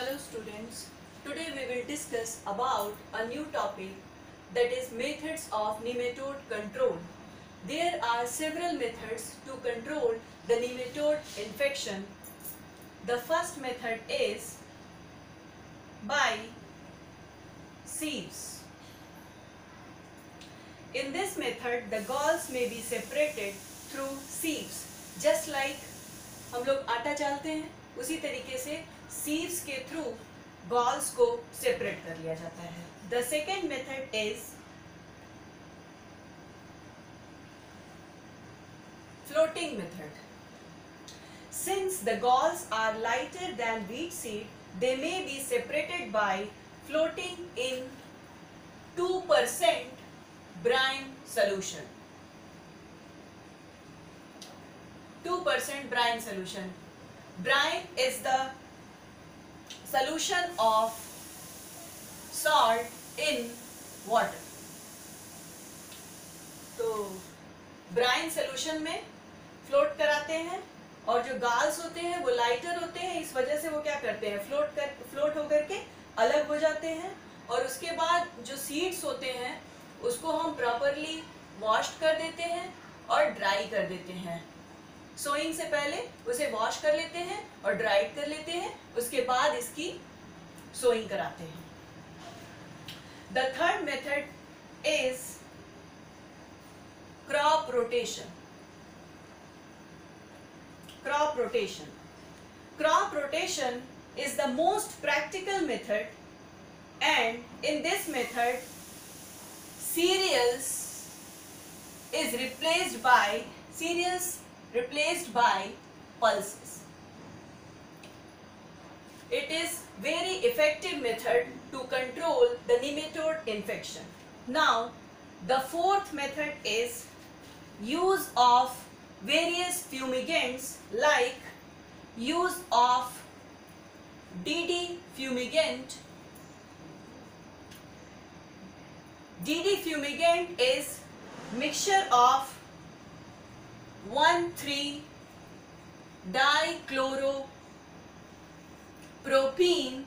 Hello students, today we will discuss about a new topic, that is methods of nematode control. There are several methods to control the nematode infection. The first method is by sieves. In this method the galls may be separated through sieves. Just like हम लोग आटा चालते हैं, उसी तरीके से sieves के through galls को सेपरेट कर लिया जाता है. The second method is floating method. Since the galls are lighter than wheat seed, they may be separated by floating in 2% brine solution. 2% brine solution. Brine is the solution of salt in water. तो brine solution में float कराते हैं और जो गाल्स होते हैं वो lighter होते हैं. इस वजह से वो क्या करते हैं, फ्लोट होकर के अलग हो जाते हैं. और उसके बाद जो सीड्स होते हैं उसको हम प्रॉपरली वॉश कर देते हैं और ड्राई कर देते हैं. सोइंग से पहले उसे वॉश कर लेते हैं और ड्राई कर लेते हैं, उसके बाद इसकी सोइंग कराते हैं. The third method is crop rotation. Crop rotation. Crop rotation is the most practical method, and in this method cereals replaced by pulses. It is very effective method to control the nematode infection. Now the fourth method is use of various fumigants, like use of DD fumigant. DD fumigant is mixture of 1,3-dichloro-propene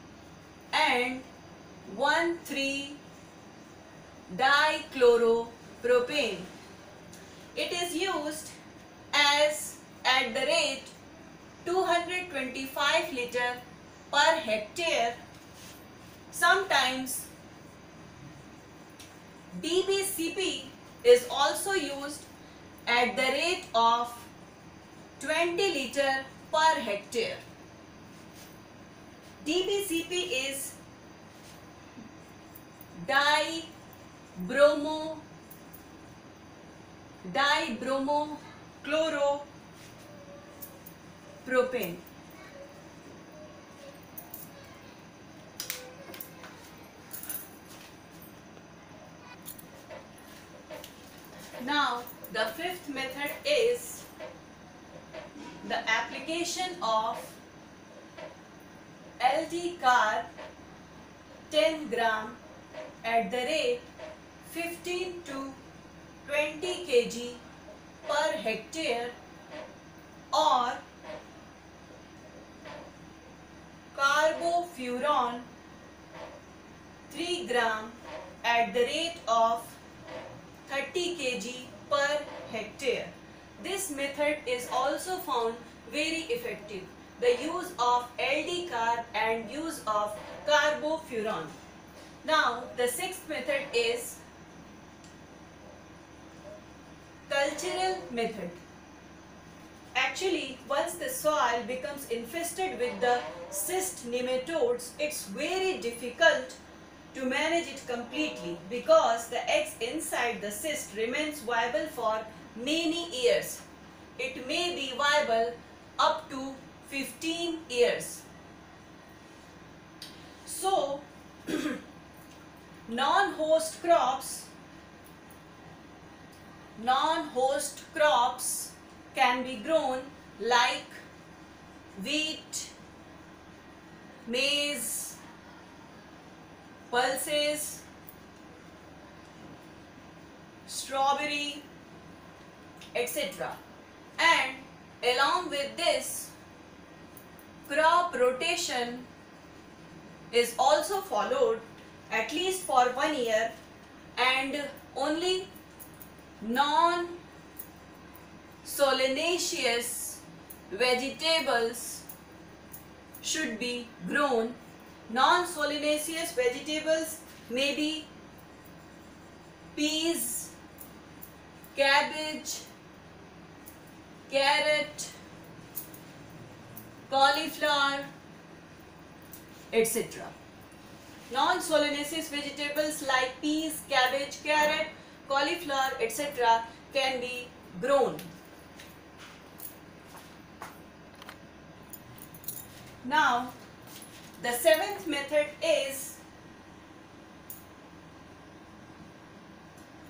and 1,3-dichloro-propene. It is used as at the rate 225 liter per hectare. Sometimes DBCP is also used at the rate of 20 liter per hectare. DBCP is dibromochloro-propane. Now the fifth method is the application of LD carb 10 gram at the rate 15 to 20 kg per hectare, or carbofuran 3 gram at the rate of 30 kg per hectare. This method is also found very effective, the use of LD carb and use of carbofuran. Now the sixth method is cultural method. Actually, once the soil becomes infested with the cyst nematodes, it's very difficult to manage it completely, because the eggs inside the cyst remains viable for many years. It may be viable up to 15 years. So non-host crops can be grown like wheat, maize, pulses, strawberry, etc. And along with this, crop rotation is also followed at least for 1 year, and only non-solanaceous vegetables should be grown. Non-solanaceous vegetables may be peas, cabbage, carrot, cauliflower, etc. Non-solanaceous vegetables like peas, cabbage, carrot, cauliflower, etc. can be grown. Now, the seventh method is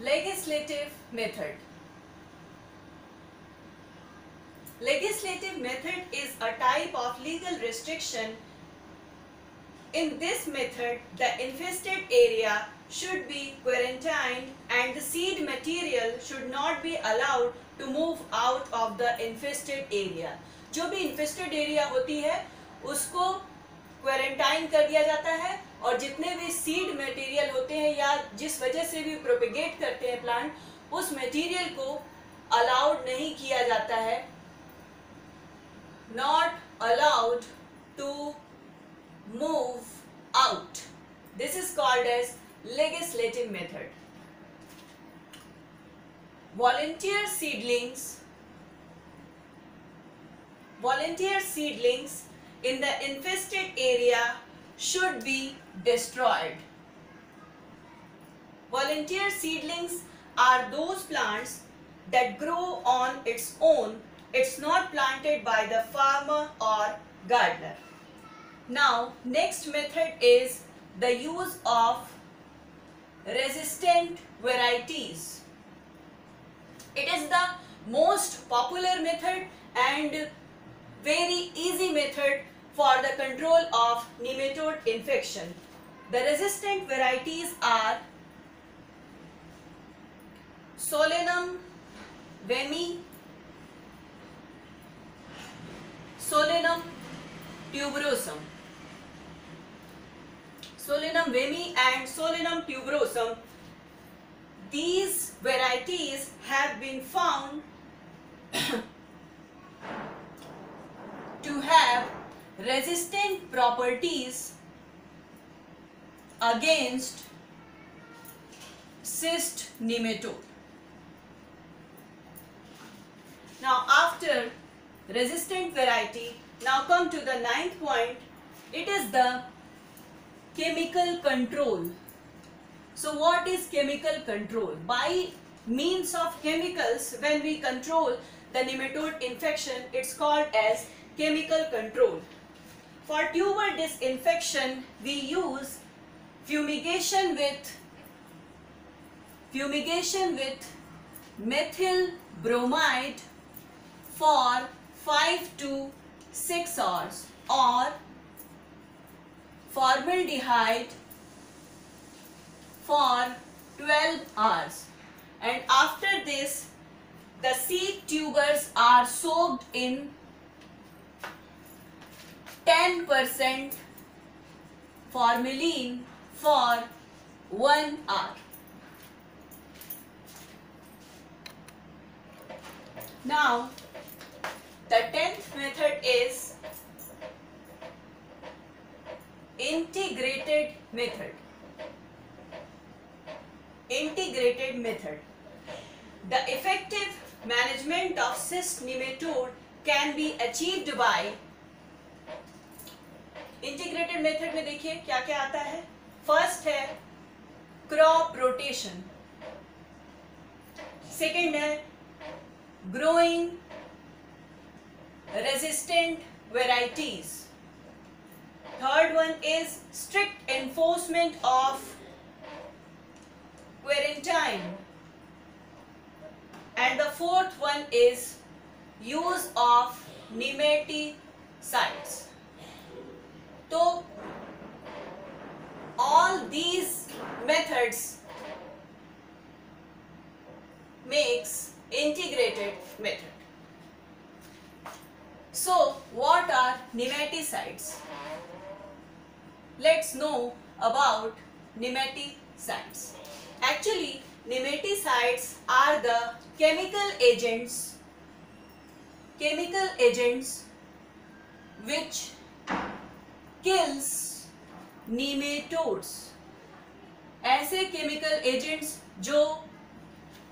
legislative method. Legislative method is a type of legal restriction. In this method, the infested area should be quarantined and the seed material should not be allowed to move out of the infested area. जो भी infested area होती है उसको quarantine कर दिया जाता है, और जितने भी सीड मटेरियल होते हैं या जिस वजह से भी प्रोपेगेट करते हैं प्लांट, उस मटेरियल को अलाउड नहीं किया जाता है, not allowed to move out. This is called as legislative method. Volunteer seedlings in the infested area should be destroyed. Volunteer seedlings are those plants that grow on its own. It's not planted by the farmer or gardener. Now, next method is the use of resistant varieties. It is the most popular method and very easy method for the control of nematode infection. The resistant varieties are Solanum vemi, Solanum tuberosum. Solanum vemi and Solanum tuberosum, these varieties have been found to have resistant properties against cyst nematode. Now, after resistant variety, now come to the ninth point. It is the chemical control. So what is chemical control? By means of chemicals, when we control the nematode infection, it's called as chemical control. For tuber disinfection, we use fumigation with methyl bromide for 5 to 6 hours, or formaldehyde for 12 hours. And after this, the seed tubers are soaked in 10% formalin for 1 hour. Now, the 10th method is integrated method. Integrated method. The effective management of cyst nematode can be achieved by integrated method में देखिए क्या क्या आता है. First है crop rotation, second है growing resistant varieties, third one is strict enforcement of quarantine, and the fourth one is use of nematicides. So all these methods makes integrated method. So what are nematicides? let's know about nematicides. Actually, nematicides are the chemical agents which kills nematodes. ऐसे chemical agents जो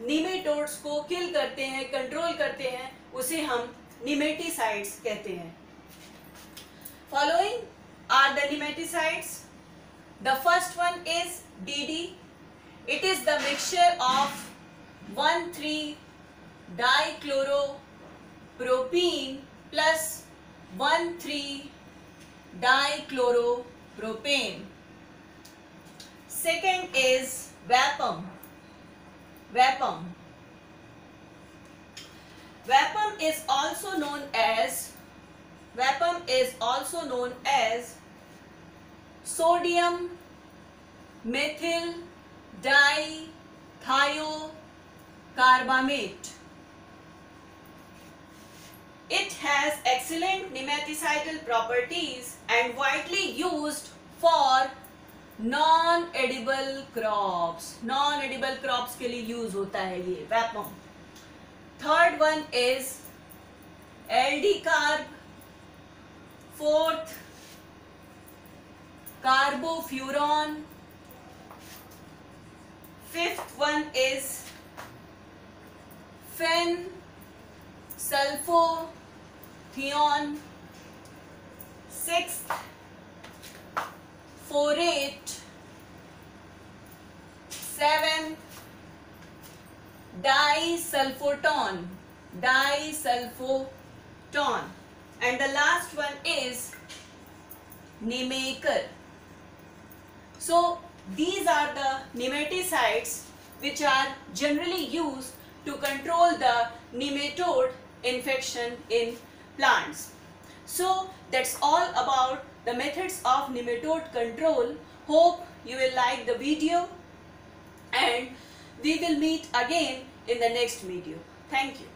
nematodes को kill करते हैं, control करते हैं, उसे हम nematicides कहते हैं. Following are the nematicides. The first one is DD. It is the mixture of 1,3-dichloropropene plus 1,3-dichloropropane. Second is Vapum. Vapum is also known as sodium methyl dithiocarbamate. It has excellent nematicidal properties and widely used for non-edible crops. Non-edible crops के लिए use होता है ये Vapum. Third one is LD-carb. Fourth, carbofuran. Fifth one is fen-sulfothione. Sixth, phorate. Seventh, disulfotone. And the last one is Nemaker. So these are the nematicides which are generally used to control the nematode infection in plants. So that's all about the methods of nematode control. Hope you will like the video and we will meet again in the next video. Thank you.